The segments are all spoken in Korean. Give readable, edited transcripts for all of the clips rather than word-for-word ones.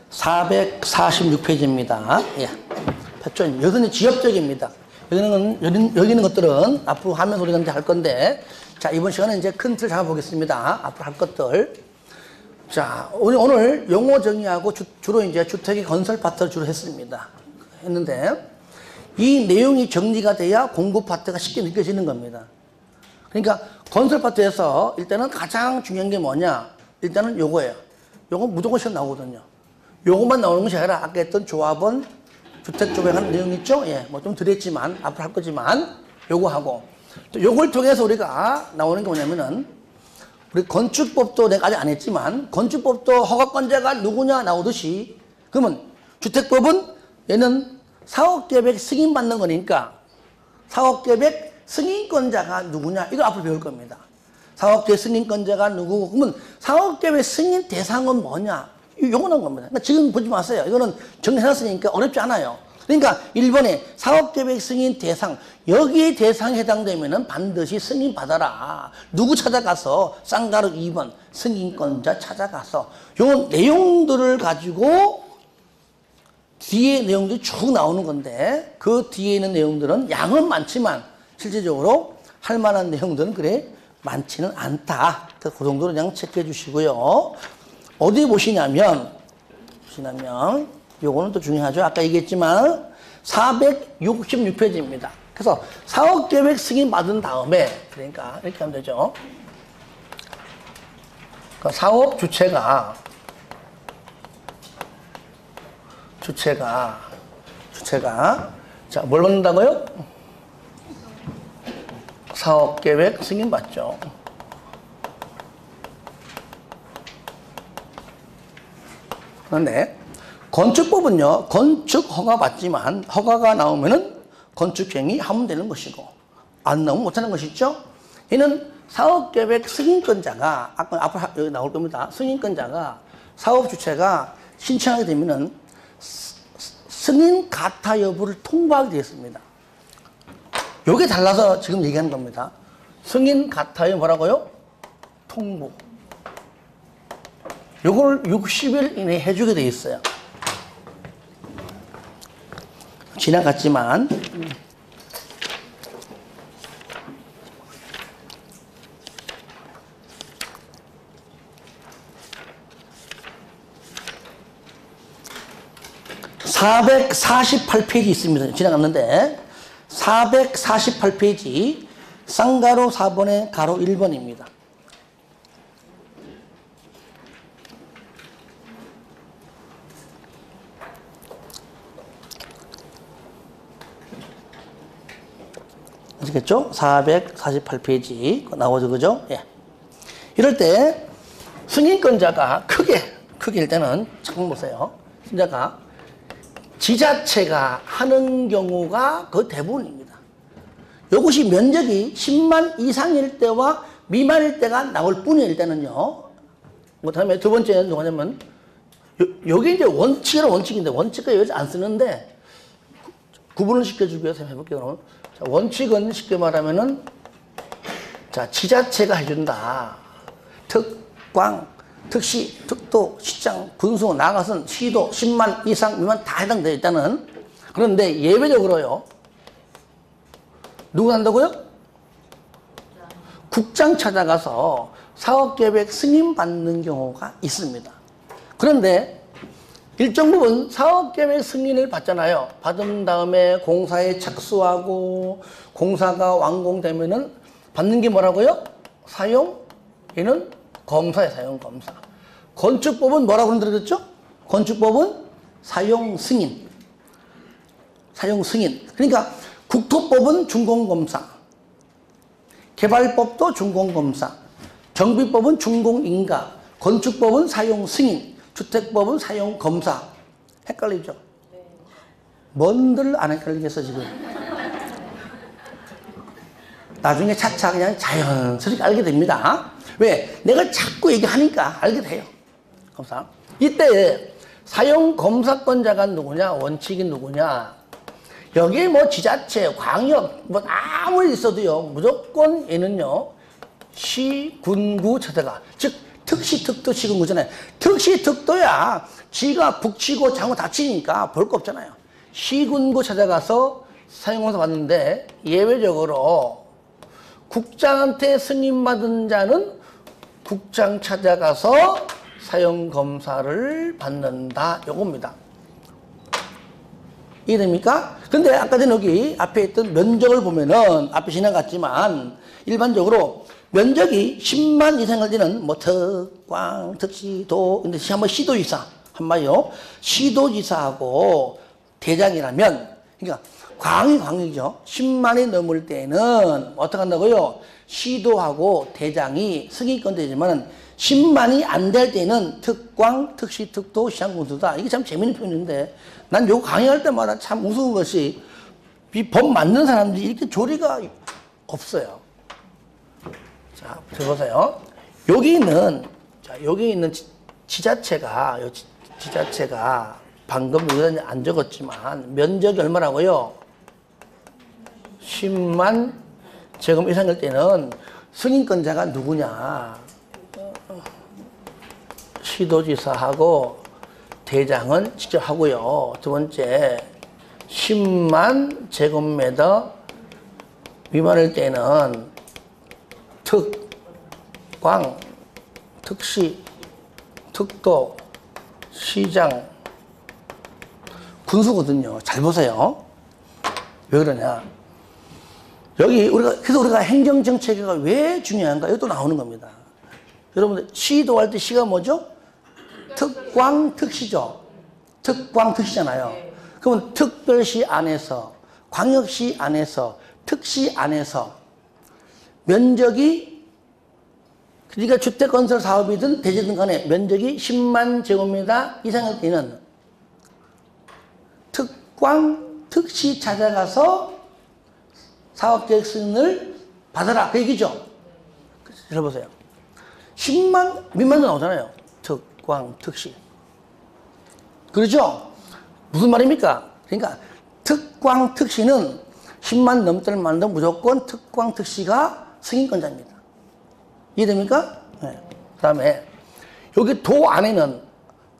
446페이지입니다. 예. 패턴. 여기는 지엽적입니다. 여기 있는 것들은 앞으로 하면서 우리가 이제 할 건데, 자, 이번 시간에 이제 큰 틀 잡아보겠습니다. 앞으로 할 것들. 자, 오늘 용어 정의하고 주로 이제 주택의 건설 파트를 주로 했는데, 이 내용이 정리가 돼야 공부 파트가 쉽게 느껴지는 겁니다. 그러니까 건설 파트에서 일단은 가장 중요한 게 뭐냐? 일단은 요거예요. 요거 무조건 시험 나오거든요. 요것만 나오는 것이 아니라 아까 했던 조합원, 주택 조합하는 내용 있죠? 예, 뭐 좀 드렸지만 앞으로 할 거지만 요거 하고 또 요걸 통해서 우리가 나오는 게 뭐냐면은 우리 건축법도 내가 아직 안 했지만 건축법도 허가권자가 누구냐 나오듯이 그러면 주택법은 얘는 사업계획 승인받는 거니까 사업계획 승인권자가 누구냐 이거 앞으로 배울 겁니다. 사업계획 승인권자가 누구고 그러면 사업계획 승인 대상은 뭐냐 요거는 겁니다. 그러니까 지금 보지 마세요. 이거는 정리해놨으니까 어렵지 않아요. 그러니까 1번에 사업계획 승인 대상 여기에 대상에 해당되면은 반드시 승인받아라. 누구 찾아가서 쌍가루 2번 승인권자 찾아가서 요 내용들을 가지고 뒤에 내용들이 쭉 나오는 건데 그 뒤에 있는 내용들은 양은 많지만 실질적으로 할 만한 내용들은 그래 많지는 않다. 그 정도로 그냥 체크해 주시고요. 어디 보시냐면 요거는 또 중요하죠. 아까 얘기했지만 466페이지입니다. 그래서 사업계획 승인 받은 다음에 그러니까 이렇게 하면 되죠. 그 사업 주체가 자, 뭘 받는다고요? 사업계획 승인 받죠. 그런데 건축법은요, 건축 허가 받지만 허가가 나오면은 건축행위 하면 되는 것이고 안 나오면 못하는 것이죠. 얘는 사업계획 승인권자가 아까 앞으로 여기 나올 겁니다. 승인권자가 사업 주체가 신청하게 되면은 승인 가타 여부를 통보하게 되었습니다. 요게 달라서 지금 얘기하는 겁니다. 승인 가타에 뭐라고요? 통보. 요걸 60일 이내에 해주게 돼 있어요. 지나갔지만 (448페이지) 있습니다. 지나갔는데 448페이지 쌍가로 4번에 가로 1번입니다. 아시겠죠? 448페이지 나오죠, 그죠? 예. 이럴 때 승인권자가 크게 일단은 잠깐 보세요. 승자가 지자체가 하는 경우가 그 대부분입니다. 이것이 면적이 10만 이상일 때와 미만일 때가 나올 뿐이에요. 일단은요. 그 다음에 두 번째는 뭐냐면 여기 이제 원칙인데 원칙과 여기서 안 쓰는데 구분을 시켜주기 위해서 해볼게요. 그러면. 자, 원칙은 쉽게 말하면은 자 지자체가 해준다. 특광, 특시, 특도, 시장, 군수, 나가선, 시도, 10만 이상, 미만 다 해당돼요. 일단은. 그런데 예외적으로요. 누구 한다고요? 국장 찾아가서 사업계획 승인받는 경우가 있습니다. 그런데 일정 부분 사업계획 승인을 받잖아요. 받은 다음에 공사에 착수하고 공사가 완공되면은 받는 게 뭐라고요? 사용? 얘는 검사에 사용 검사. 건축법은 뭐라고 들었죠? 건축법은 사용 승인. 사용 승인. 그러니까 국토법은 준공검사. 개발법도 준공검사. 정비법은 준공인가. 건축법은 사용 승인. 주택법은 사용 검사. 헷갈리죠? 뭔들 안 헷갈리겠어 지금. 나중에 차차 그냥 자연스럽게 알게 됩니다. 왜? 내가 자꾸 얘기하니까 알게 돼요. 검사. 이때 사용 검사권자가 누구냐, 원칙이 누구냐. 여기에 뭐 지자체, 광역, 뭐 아무리 있어도요, 무조건 얘는요, 시, 군구, 차대가. 즉, 특시, 특도 시군 거잖아요. 특시, 특도야 지가 북치고 장고 다치니까 볼 거 없잖아요. 시군구 찾아가서 사용검사 받는데 예외적으로 국장한테 승인받은 자는 국장 찾아가서 사용검사를 받는다. 요겁니다. 이해됩니까? 근데 아까 전에 여기 앞에 있던 면적을 보면은 앞에 지나갔지만 일반적으로 면적이 10만 이상일 때는 뭐 특광, 특시도, 근데 한번 시도지사 한마디로 시도지사하고 대장이라면 그러니까 광이죠. 10만이 넘을 때는 어떻게 한다고요? 시도하고 대장이 승인권되지만 10만이 안 될 때는 특광, 특시, 특도, 시장군수다. 이게 참 재밌는 표현인데 난 요거 강의할 때마다 참 우스운 것이 이 법 만든 사람들이 이렇게 조리가 없어요. 자, 보세요. 여기 있는 지자체가 방금 여기 안 적었지만 면적이 얼마라고요? 10만 제곱 이상일 때는 승인권자가 누구냐? 시도지사하고 대장은 직접 하고요. 두 번째, 10만 제곱미터 미만일 때는 특광, 특시, 특도, 시장, 군수거든요. 잘 보세요. 왜 그러냐? 그래서 우리가 행정정책이 왜 중요한가? 이것도 나오는 겁니다. 여러분들, 시도할 때 시가 뭐죠? 특광, 특시죠. 특광, 특시잖아요. 그러면 특별시 안에서, 광역시 안에서, 특시 안에서 면적이 그러니까 주택건설 사업이든 대지든 간에 면적이 10만 제곱미터 이상일 때는 특광, 특시 찾아가서 사업계획 승인을 받아라. 그 얘기죠. 들어보세요. 10만 미만도 나오잖아요. 특광, 특시. 그렇죠? 무슨 말입니까? 그러니까 특광, 특시는 10만 넘을 만도 무조건 특광, 특시가 승인권자입니다. 이해됩니까? 네. 그 다음에 여기 도 안에는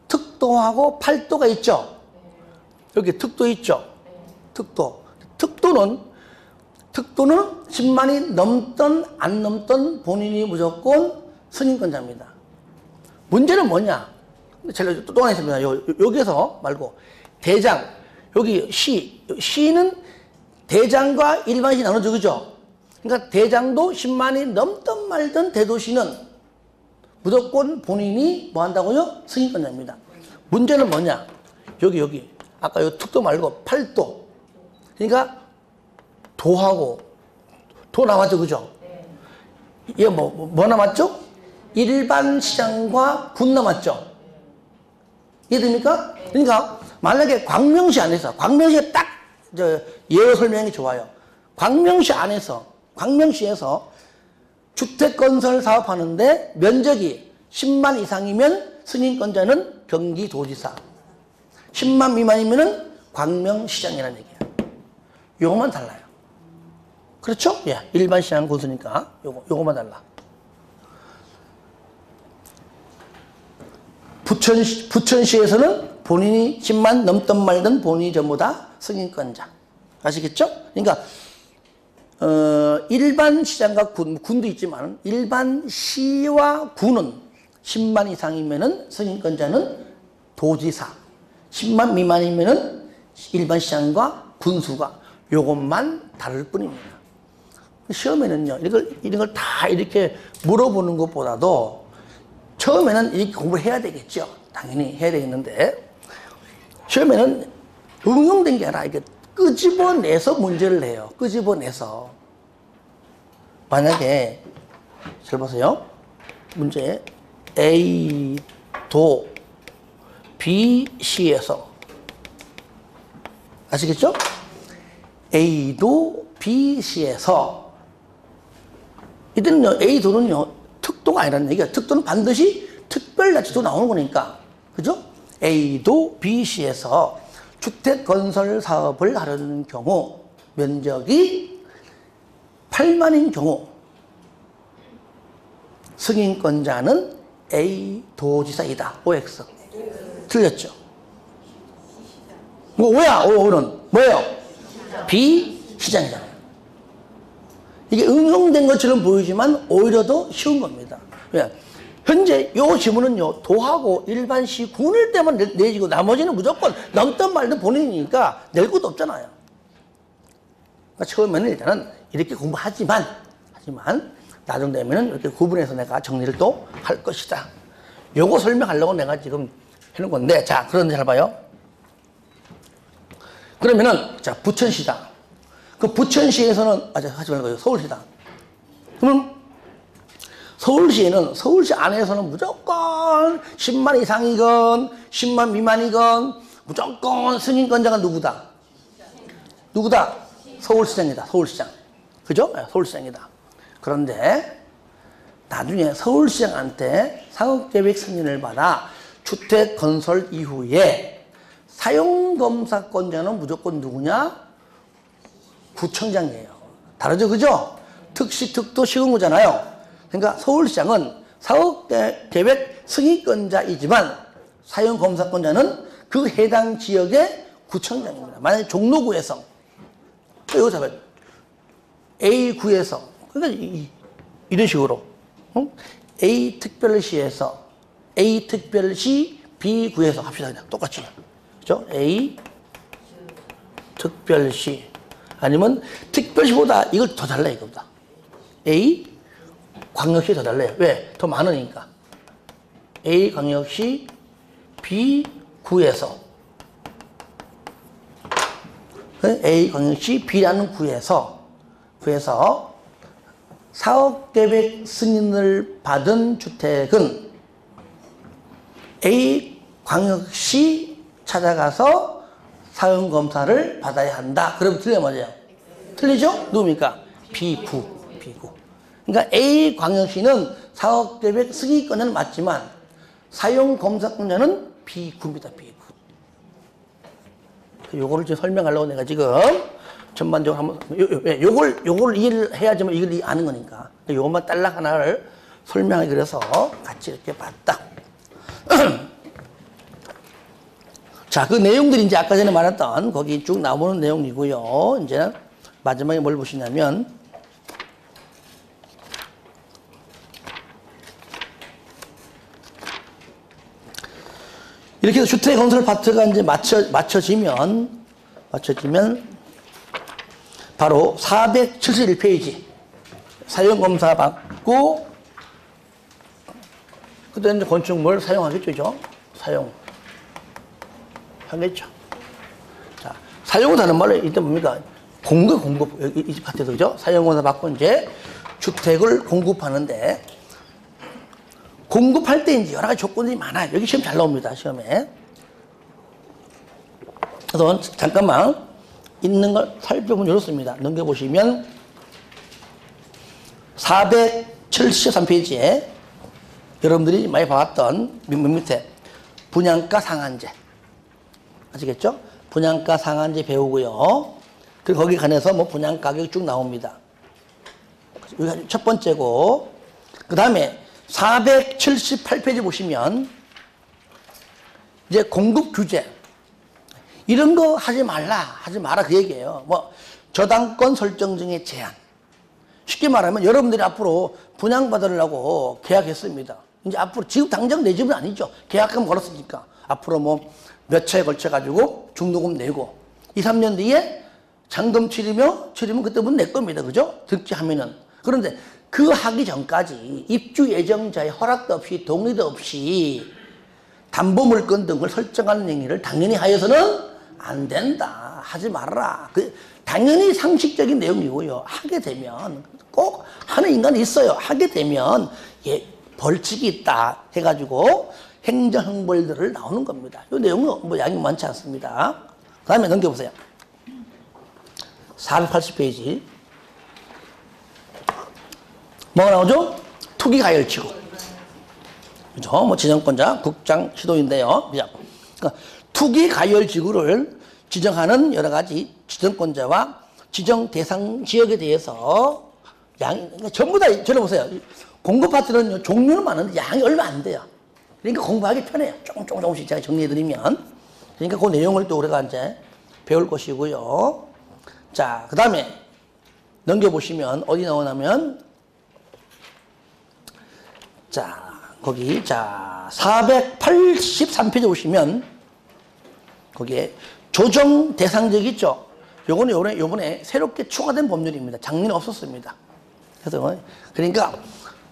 특도하고 팔도가 있죠? 여기 특도 있죠? 특도. 특도는 10만이 넘던 안 넘던 본인이 무조건 승인권자입니다. 문제는 뭐냐? 제가 또 하나 있습니다. 여기서 말고 대장, 여기 시는 대장과 일반시 나눠져, 그죠? 그러니까 대장도 10만이 넘던 말던 대도시는 무조건 본인이 뭐 한다고요? 승인권자입니다. 문제는 뭐냐? 여기. 아까 요 특도 말고 팔도. 그러니까 도하고, 도 남았죠, 그죠? 얘 뭐 남았죠? 일반 시장과 군 남았죠? 이해됩니까? 그러니까 만약에 광명시 안에서, 광명시에 딱 예외 설명이 좋아요. 광명시에서 주택건설 사업하는데 면적이 10만 이상이면 승인권자는 경기도지사, 10만 미만이면은 광명시장이라는 얘기예요. 요거만 달라요. 그렇죠? 예, 일반 시장 군수니까 요거만 달라. 부천시에서는 본인이 10만 넘던 말던 본인이 전부 다 승인권자. 아시겠죠? 그러니까 일반 시장과 군도 있지만 일반 시와 군은 10만 이상이면은 승인권자는 도지사, 10만 미만이면은 일반 시장과 군수가 요것만 다를 뿐입니다. 시험에는요, 이런 걸 다 이렇게 물어보는 것보다도 처음에는 이렇게 공부를 해야 되겠죠. 당연히 해야 되겠는데, 시험에는 응용된 게 아니라 이렇게 끄집어내서 문제를 내요. 끄집어내서. 만약에, 잘 보세요. 문제, A도 B시에서, 아시겠죠? A도 B시에서, 이때는요, A도는요, 특도가 아니라는 얘기야. 특도는 반드시 특별자치도 나오는 거니까. 그죠? A도 B시에서 주택건설 사업을 하려는 경우, 면적이 8만인 경우, 승인권자는 A 도지사이다. OX. 틀렸죠? 뭐, 뭐야? O는 뭐예요? B 시장이잖아요. 이게 응용된 것처럼 보이지만 오히려 더 쉬운 겁니다. 왜? 현재 요 지문은요, 도하고 일반시 군을 때만 내지고 나머지는 무조건 넘든 말든 본인이니까 낼 것도 없잖아요. 그러니까 처음에는 일단은 이렇게 공부하지만 나중 되면은 이렇게 구분해서 내가 정리를 또 할 것이다. 요거 설명하려고 내가 지금 해놓은 건데, 자, 그런데 잘 봐요. 그러면은, 자, 부천시다. 그 부천시에서는, 하지 말고요. 서울시다. 그러면 서울시에는, 서울시 안에서는 무조건 10만 이상이건 10만 미만이건 무조건 승인권자가 누구다? 누구다? 서울시장이다. 서울시장. 그죠? 네, 서울시장이다. 그런데 나중에 서울시장한테 상업계획 승인을 받아 주택 건설 이후에 사용검사권자는 무조건 누구냐? 구청장이에요. 다르죠? 그죠? 특시, 특도, 시군구잖아요. 그러니까 서울시장은 사업계획 승인권자이지만 사용검사권자는 그 해당 지역의 구청장입니다. 만약에 종로구에서, 이거 잡아요. A구에서, 그러니까 이런 식으로. A 특별시에서 A 특별시 B구에서 합시다. 그냥 똑같이. 그죠? A 특별시 아니면 특별시보다 이걸 더 달라요. 이거보다. A 광역시 더 달라요. 왜? 더 많으니까. A 광역시 B구에서 A 광역시 B라는 구에서 사업계획 승인을 받은 주택은 A 광역시 찾아가서 사용검사를 받아야 한다. 그럼 틀려 맞아요? 틀리죠? 누굽니까? B구. 그러니까 A 광역시는 사업계획 승인권자는 맞지만 사용검사권자는 B구입니다. B구. 요거를 지금 설명하려고 내가 지금 전반적으로 한번 요걸 이해를 해야지만 이걸 아는 거니까 요것만 딸락 하나를 설명하기 그래서 같이 이렇게 봤다. 자, 그 내용들이 이제 아까 전에 말했던 거기 쭉 나오는 내용이고요. 이제 마지막에 뭘 보시냐면 이렇게 해서 주택 건설 파트가 이제 맞춰지면 바로 471페이지 사용검사 받고 그때 이제 건축물 사용하겠죠. 사용하겠죠. 자, 사용하다는 말은 일단 뭡니까? 공급 이 파트도 그죠? 사용검사 받고 이제 주택을 공급하는데 공급할 때 이제 여러 가지 조건들이 많아요. 여기 시험 잘 나옵니다. 시험에. 그래서 잠깐만 있는 걸 살펴보면 이렇습니다. 넘겨보시면 473페이지에 여러분들이 많이 봐왔던 밑에 분양가 상한제 아시겠죠? 분양가 상한제 배우고요. 그리고 거기 관해서 뭐 분양 가격이 쭉 나옵니다. 여기가 첫 번째고 그 다음에 478페이지 보시면 이제 공급 규제 이런 거 하지 마라 그 얘기예요. 뭐 저당권 설정 중에 제한. 쉽게 말하면 여러분들이 앞으로 분양받으려고 계약했습니다. 이제 앞으로 지금 당장 내 집은 아니죠. 계약금 걸었으니까 앞으로 뭐 몇 차에 걸쳐 가지고 중도금 내고 2, 3년 뒤에 잔금 치르면 그때부터 내 겁니다. 그죠? 득지하면은. 그런데 그 하기 전까지 입주 예정자의 허락도 없이 동의도 없이 담보물건 등을 설정하는 행위를 당연히 하여서는 안 된다. 하지 말아라. 당연히 상식적인 내용이고요. 하게 되면 꼭 하는 인간이 있어요. 하게 되면 벌칙이 있다 해가지고 행정형벌들을 나오는 겁니다. 이 내용은 뭐 양이 많지 않습니다. 그 다음에 넘겨보세요. 480페이지. 뭐가 나오죠? 투기가열지구. 그죠? 뭐 지정권자, 국장, 시도인데요. 그러니까 투기가열지구를 지정하는 여러 가지 지정권자와 지정 대상 지역에 대해서 그러니까 전부 다 들어보세요. 공부 파트는 종류는 많은데 양이 얼마 안 돼요. 그러니까 공부하기 편해요. 조금씩 제가 정리해드리면. 그러니까 그 내용을 또 우리가 이제 배울 것이고요. 자, 그 다음에 넘겨보시면 어디 나오냐면, 자, 거기, 자, 483페이지 보시면, 거기에 조정 대상적 있죠? 요번에 새롭게 추가된 법률입니다. 작년에 없었습니다. 그래서, 그러니까,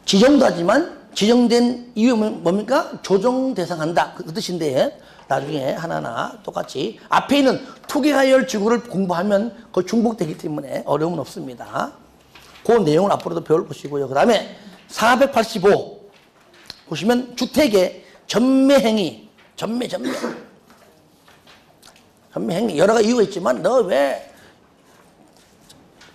지정도 하지만, 지정된 이유는 뭡니까? 조정 대상한다. 그 뜻인데, 나중에 하나하나 똑같이 앞에 있는 투기하열 지구를 공부하면 거의 중복되기 때문에 어려움은 없습니다. 그 내용을 앞으로도 배울 것이고요. 그 다음에 485 보시면 주택의 전매행위, 전매행위 여러 가지 이유가 있지만 너 왜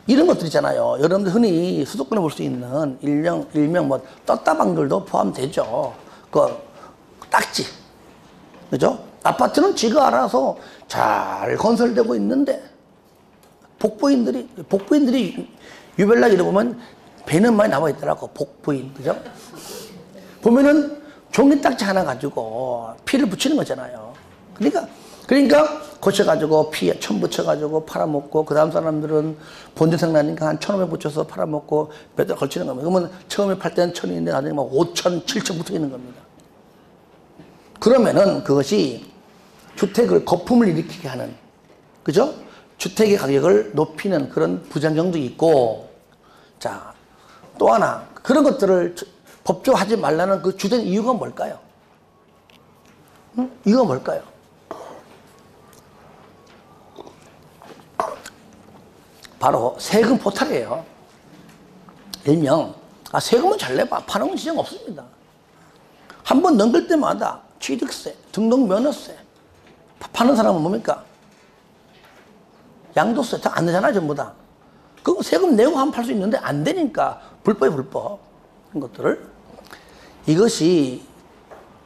이런 것들 있잖아요. 여러분들 흔히 수도권에 볼 수 있는 일명 뭐 떴다방들도 포함되죠. 그 딱지, 그죠? 아파트는 지가 알아서 잘 건설되고 있는데 복부인들이 유별나게 보면 배는 많이 나와 있더라고. 복부인, 그죠? 보면은 종이 딱지 하나 가지고 피를 붙이는 거잖아요. 그러니까 거쳐가지고 피 천 붙여가지고 팔아먹고, 그 다음 사람들은 본전생 나니까 한 1,500 붙여서 팔아먹고 몇 달 걸치는 겁니다. 그러면 처음에 팔 때는 1,000인데 나중에 막 5,000, 7,000 붙어 있는 겁니다. 그러면은 그것이 주택을 거품을 일으키게 하는, 그죠? 주택의 가격을 높이는 그런 부작용도 있고, 자, 또 하나, 그런 것들을 법조하지 말라는 그 주된 이유가 뭘까요? 이유가 뭘까요? 바로 세금 포탈이에요. 일명, 세금은 잘 내봐. 파는 건 지장 없습니다. 한 번 넘길 때마다 취득세, 등록면허세, 파는 사람은 뭡니까? 양도세 다 안 내잖아요, 전부 다. 그거 세금 내고 하면 팔 수 있는데 안 되니까 불법이 불법. 그런 것들을. 이것이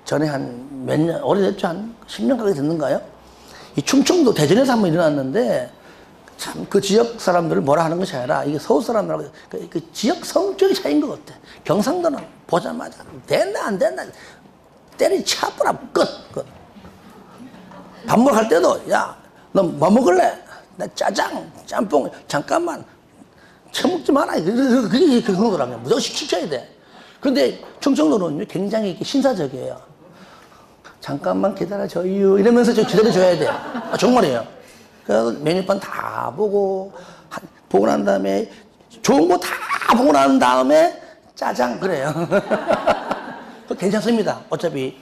전에 한 몇 년, 오래됐죠? 한 10년 가까이 됐는가요? 이 충청도 대전에서 한번 일어났는데 참 그 지역 사람들을 뭐라 하는 것이 아니라 이게 서울 사람들하고 그 지역 성격의 차이인 것 같아. 경상도는 보자마자 된다 안 된다 때리치아뿌라 끝. 밥 먹을 때도 야 너 뭐 먹을래? 나 짜장 짬뽕 잠깐만 처먹지 마라. 그게 그런 거라면 무조건 시켜야 돼. 그런데 충청도는 굉장히 이렇게 신사적이에요. 잠깐만 기다려줘요 이러면서 저 기다려줘야 돼. 정말이에요. 그래서 메뉴판 다 보고 난 다음에 좋은 거 다 보고 난 다음에 짜장 그래요. 괜찮습니다. 어차피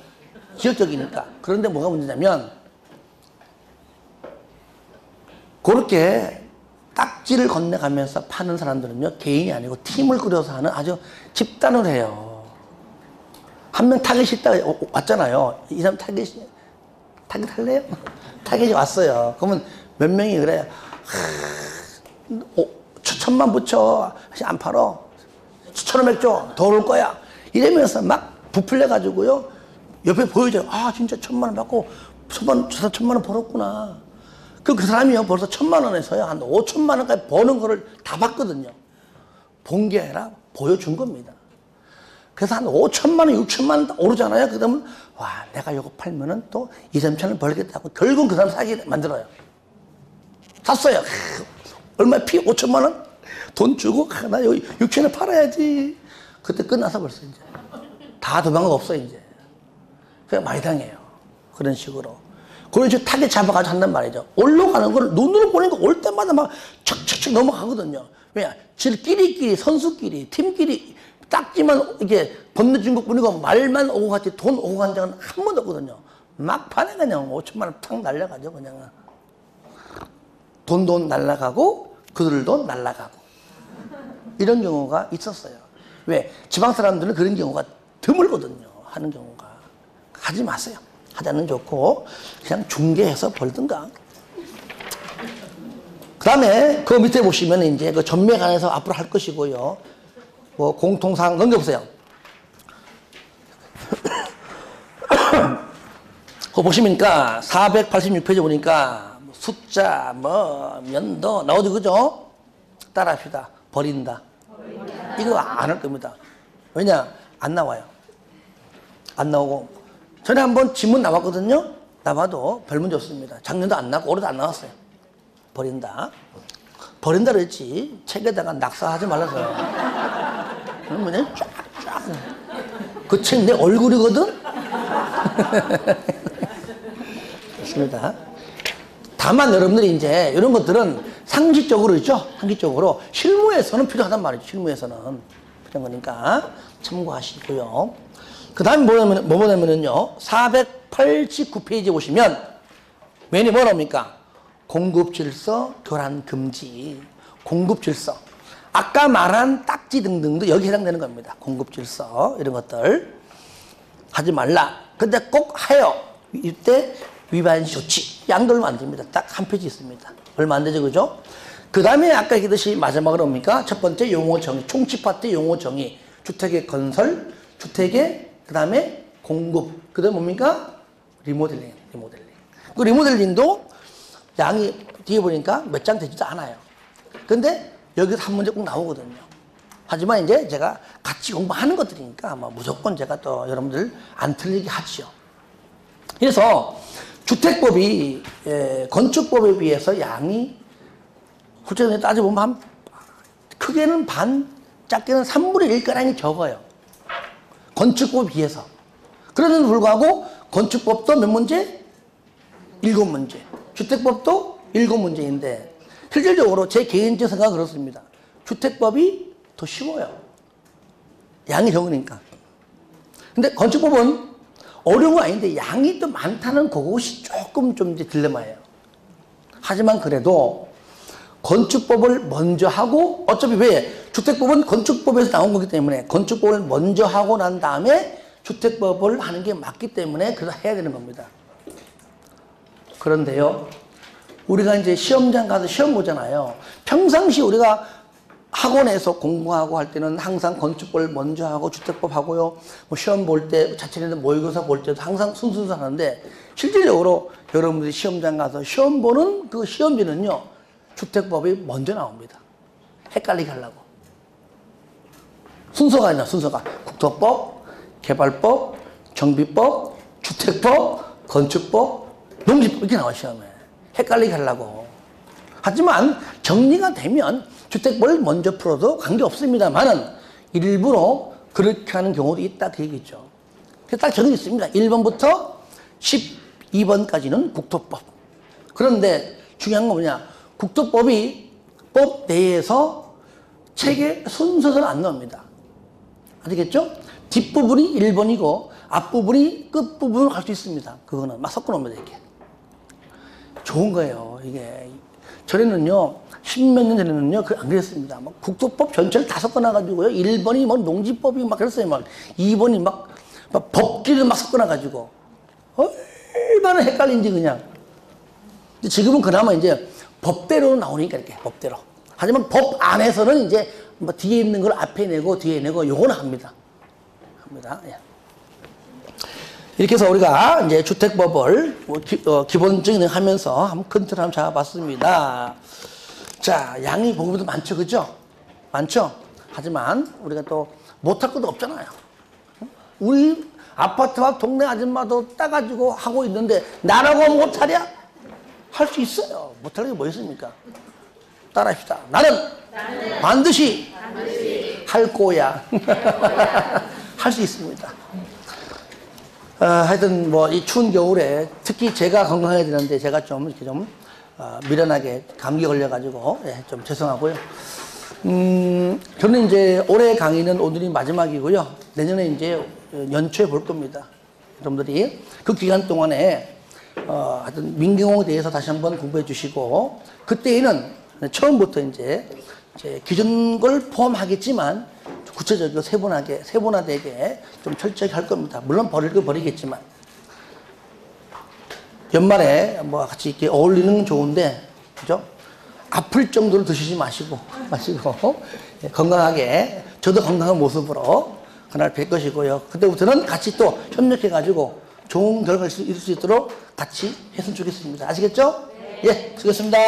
지역적이니까. 그런데 뭐가 문제냐면 그렇게 딱지를 건네가면서 파는 사람들은요, 개인이 아니고 팀을 꾸려서 하는 아주 집단을 해요. 한 명 타겟이 있다가 왔잖아요. 이 사람 타겟 할래요? 타겟이 왔어요. 그러면 몇 명이 그래. 1,000만 붙여. 안 팔어. 1,500 줘. 더 올 거야. 이러면서 막 부풀려가지고요. 옆에 보여줘요. 진짜 1,000만 원 받고 1,000만 원 벌었구나. 그 사람이요. 벌써 1,000만 원에서요. 한 5,000만 원까지 버는 거를 다 봤거든요. 본 게 아니라 보여준 겁니다. 그래서 한 5,000만 원, 6,000만 원 오르잖아요. 그러면 와, 내가 이거 팔면은 또 2, 3천 원 벌겠다고 결국은 그 사람 사게 만들어요. 샀어요. 얼마 피? 5,000만 원? 돈 주고 나 여기 6천 원 팔아야지. 그때 끝나서 벌써 이제 다 도망가 없어 이제. 그냥 많이 당해요. 그런 식으로. 그런 식으로 타겟 잡아가지고 한단 말이죠. 올라가는 걸 눈으로 보니까 올 때마다 막 척척척 넘어가거든요. 왜냐? 지끼리 선수끼리 팀끼리 딱지만 이렇게 건네준 것 뿐이고 말만 오고 갔지 돈 오고 간 적은 한 번도 없거든요. 막판에 그냥 5천만 원 탁 날려가죠. 그냥 돈 날라가고 그들도 날라가고 이런 경우가 있었어요. 왜? 지방 사람들은 그런 경우가 드물거든요. 하는 경우가. 하지 마세요. 하자는 좋고 그냥 중개해서 벌든가. 그 다음에 그 밑에 보시면 이제 그 전매 관해서 앞으로 할 것이고요. 뭐 공통사항 넘겨보세요. 그거 보시니까 486페이지 보니까 숫자, 연도 나오죠, 그죠? 따라합시다. 버린다. 이거 안 할 겁니다. 왜냐? 안 나와요. 안 나오고. 전에 한번 지문 나왔거든요. 나와도 별 문제 없습니다. 작년도 안 나고 올해도 안 나왔어요. 버린다. 버린다 그랬지. 책에다가 낙서하지 말라서. 그러면 쫙쫙. 그 책 내 얼굴이거든? 좋습니다. 다만 여러분들이 이제 이런 것들은 상식적으로 있죠? 상식적으로. 실무에서는 필요하단 말이죠. 실무에서는. 필요한 거니까 참고하시고요. 그 다음에 뭐 보냐면요. 489페이지에 보시면 메뉴 뭐 나옵니까? 공급질서, 교란금지. 공급질서. 아까 말한 딱지 등등도 여기 해당되는 겁니다. 공급질서 이런 것들 하지 말라. 근데 꼭 하여. 이때 위반 조치. 양도 안 됩니다. 딱 한 페이지 있습니다. 얼마 안 되죠, 그죠? 그 다음에 아까 얘기했듯이 마지막으로 뭡니까? 첫 번째 용어 정의, 총집합대 용어 정의. 주택의 건설, 주택의 그 다음에 공급. 그 다음에 뭡니까? 리모델링. 그 리모델링도 양이 뒤에 보니까 몇 장 되지도 않아요. 근데 여기서 한 문제 꼭 나오거든요. 하지만 이제 제가 같이 공부하는 것들이니까 아마 무조건 제가 또 여러분들 안 틀리게 하죠. 그래서 주택법이 건축법에 비해서 양이 솔직히 따져보면 한 크게는 반, 작게는 3분의 1가량이 적어요. 건축법에 비해서. 그런데도 불구하고 건축법도 몇 문제? 7문제. 주택법도 7문제인데 실질적으로 제 개인적 생각은 그렇습니다. 주택법이 더 쉬워요. 양이 적으니까. 근데 건축법은 어려운 건 아닌데 양이 또 많다는 그것이 조금 좀 이제 딜레마예요. 하지만 그래도 건축법을 먼저 하고 어차피 왜? 주택법은 건축법에서 나온 거기 때문에 건축법을 먼저 하고 난 다음에 주택법을 하는 게 맞기 때문에 그래서 해야 되는 겁니다. 그런데요. 우리가 이제 시험장 가서 시험 보잖아요. 평상시 우리가 학원에서 공부하고 할 때는 항상 건축법을 먼저 하고 주택법 하고요. 뭐 시험 볼 때 자체는 모의고사 볼 때도 항상 순서대로 하는데 실질적으로 여러분들이 시험장 가서 시험 보는 그 시험지는요. 주택법이 먼저 나옵니다. 헷갈리게 하려고. 순서가 아니라 순서가 국토법, 개발법, 정비법, 주택법, 건축법, 농지법 이렇게 나와요. 시험에. 헷갈리게 하려고. 하지만 정리가 되면 주택법을 먼저 풀어도 관계없습니다만은 일부러 그렇게 하는 경우도 있다 그 얘기죠. 그래서 딱 정해져 있습니다. 1번부터 12번까지는 국토법. 그런데 중요한 건 뭐냐. 국토법이 법 내에서 책의 순서대로 안 나옵니다. 아시겠죠? 뒷부분이 1번이고 앞부분이 끝부분으로 갈 수 있습니다. 그거는 막 섞어 놓습니다. 이렇게. 좋은 거예요. 이게. 전에는요, 10몇 년 전에는요, 안 그랬습니다. 막 국토법 전체를 다 섞어놔가지고요, 1번이 뭐 농지법이 막 그랬어요. 막 2번이 막 법규를 막 섞어놔가지고. 얼마나 헷갈린지 그냥. 근데 지금은 그나마 이제 법대로 나오니까 이렇게, 법대로. 하지만 법 안에서는 이제 뭐 뒤에 있는 걸 앞에 내고 뒤에 내고 요거는 합니다. 예. 이렇게 해서 우리가 이제 주택법을 기본적인 하면서 한번 큰 틀을 한번 잡아봤습니다. 자, 양이 보기보다 많죠, 그죠? 많죠? 하지만 우리가 또 못할 것도 없잖아요. 우리 아파트 앞 동네 아줌마도 따가지고 하고 있는데 나라고 못하랴? 할 수 있어요. 못할 게 뭐 있습니까? 따라합시다. 나는 반드시 할 거야. 할 수 있습니다. 하여튼 뭐 이 추운 겨울에 특히 제가 건강해야 되는데 제가 좀 이렇게 좀 미련하게 감기 걸려가지고 예, 좀 죄송하고요. 저는 이제 올해 강의는 오늘이 마지막이고요. 내년에 이제 연초에 볼 겁니다. 여러분들이 그 기간 동안에 하여튼 민경호에 대해서 다시 한번 공부해 주시고 그때에는 처음부터 이제 기존 걸 포함하겠지만 구체적이고 세분화되게 좀 철저히 할 겁니다. 물론 버릴 거 버리겠지만 연말에 뭐 같이 이렇게 어울리는 건 좋은데 그죠? 아플 정도로 드시지 마시고 건강하게 저도 건강한 모습으로 그날 뵐 것이고요. 그때부터는 같이 또 협력해가지고 좋은 결과가 있을 수 있도록 같이 했으면 좋겠습니다. 아시겠죠? 네. 예, 수고했습니다.